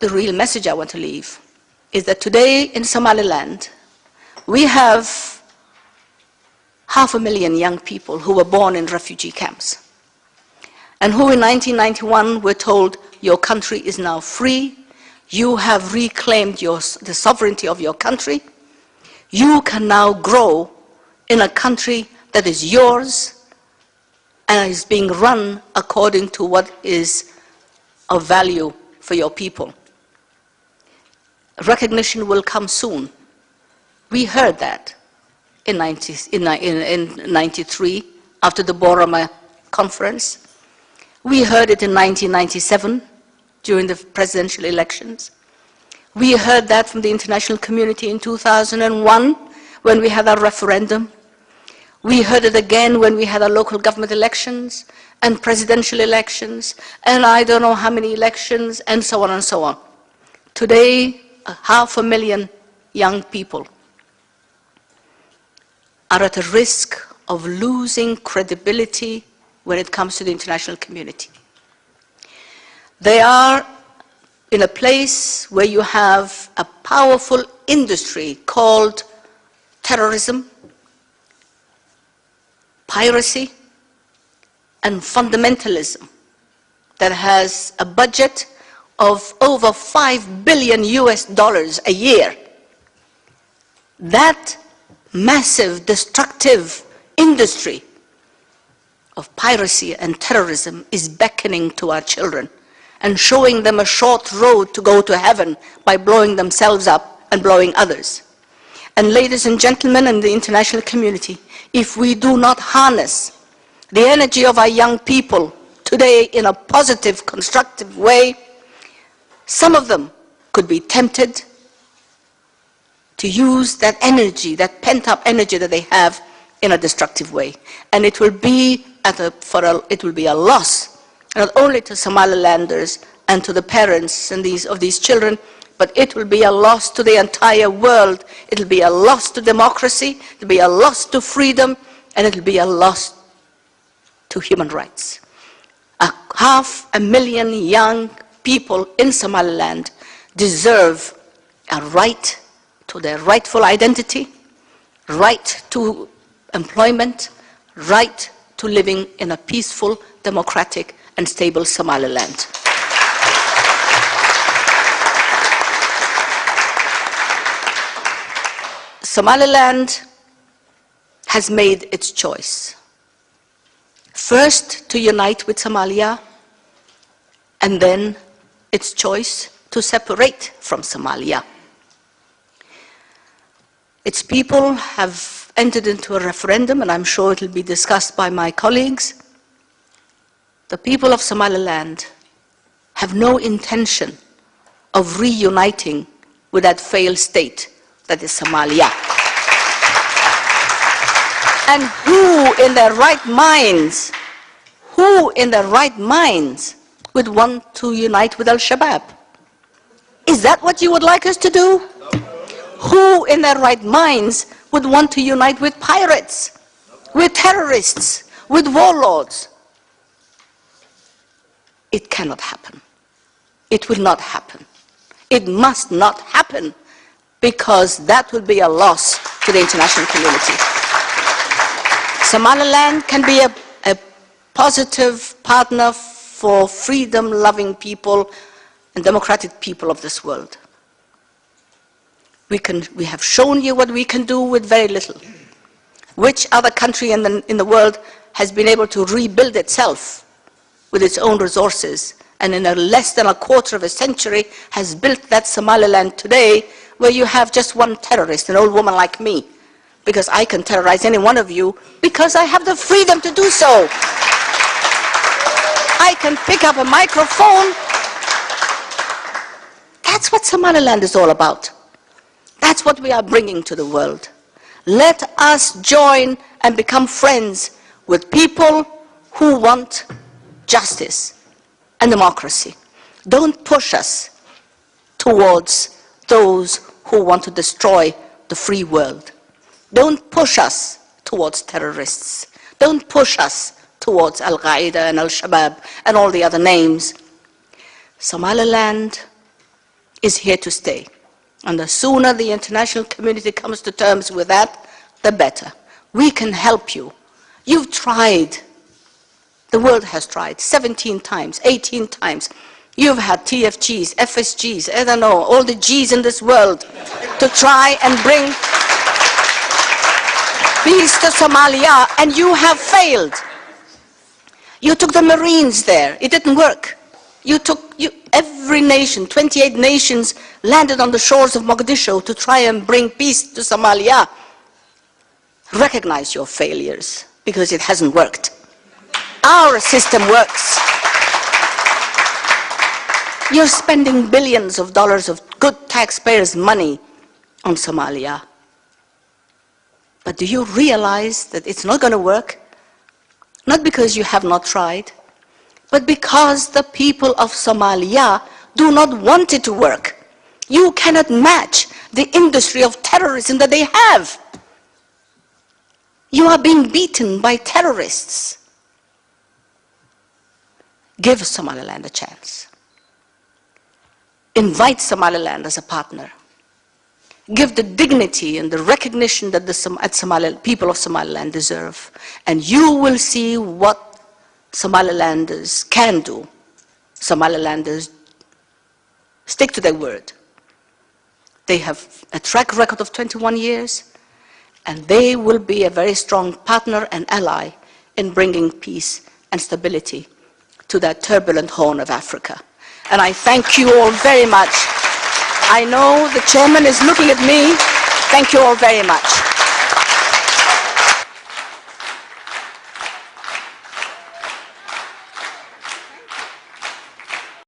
the real message I want to leave is that today in Somaliland, we have 500,000 young people who were born in refugee camps and who in 1991 were told, your country is now free, you have reclaimed the sovereignty of your country, you can now grow in a country that is yours and is being run according to what is of value for your people. Recognition will come soon. We heard that in 93 after the Borama conference. We heard it in 1997 during the presidential elections. We heard that from the international community in 2001 when we had our referendum. We heard it again when we had our local government elections and presidential elections and I don't know how many elections and so on and so on. Today, 500,000 young people are at a risk of losing credibility when it comes to the international community. They are in a place where you have a powerful industry called terrorism, piracy, and fundamentalism that has a budget of over $5 billion a year. That massive, destructive industry of piracy and terrorism is beckoning to our children and showing them a short road to go to heaven by blowing themselves up and blowing others. And ladies and gentlemen in the international community, if we do not harness the energy of our young people today in a positive, constructive way, some of them could be tempted to use that energy, that pent-up energy that they have in a destructive way. And it will be it will be a loss, not only to Somalilanders and to the parents and of these children, but it will be a loss to the entire world. It will be a loss to democracy, it will be a loss to freedom, and it will be a loss to human rights. 500,000 young people in Somaliland deserve a right to their rightful identity, right to employment, right to living in a peaceful, democratic, and stable Somaliland. Somaliland has made its choice. First, to unite with Somalia, and then its choice to separate from Somalia. Its people have entered into a referendum, and I'm sure it will be discussed by my colleagues. The people of Somaliland have no intention of reuniting with that failed state that is Somalia. And who in their right minds would want to unite with Al-Shabaab? Is that what you would like us to do? Who in their right minds would want to unite with pirates, with terrorists, with warlords? It cannot happen. It will not happen. It must not happen, because that would be a loss to the international community. Somaliland can be a positive partner for freedom-loving people and democratic people of this world. We have shown you what we can do with very little. Which other country in the world has been able to rebuild itself with its own resources, and in less than a quarter of a century has built that Somaliland today, where you have just one terrorist, an old woman like me, because I can terrorize any one of you because I have the freedom to do so. I can pick up a microphone. That's what Somaliland is all about. That's what we are bringing to the world. Let us join and become friends with people who want justice and democracy. Don't push us towards those who want to destroy the free world. Don't push us towards terrorists. Don't push us towards Al-Qaeda and Al-Shabaab and all the other names. Somaliland is here to stay. And the sooner the international community comes to terms with that, the better. We can help you. You've tried. The world has tried 17 times, 18 times. You've had TFGs, FSGs, I don't know, all the Gs in this world to try and bring peace to Somalia, and you have failed. You took the Marines there. It didn't work. Every nation, 28 nations, landed on the shores of Mogadishu to try and bring peace to Somalia. Recognize your failures, because it hasn't worked. Our system works. You're spending billions of dollars of good taxpayers' money on Somalia. But do you realize that it's not going to work? Not because you have not tried, but because the people of Somalia do not want it to work. You cannot match the industry of terrorism that they have. You are being beaten by terrorists. Give Somaliland a chance. Invite Somaliland as a partner. Give the dignity and the recognition that the people of Somaliland deserve. And you will see what Somalilanders can do. Somalilanders stick to their word. They have a track record of 21 years, and they will be a very strong partner and ally in bringing peace and stability to that turbulent horn of Africa. And I thank you all very much. I know the chairman is looking at me. Thank you all very much.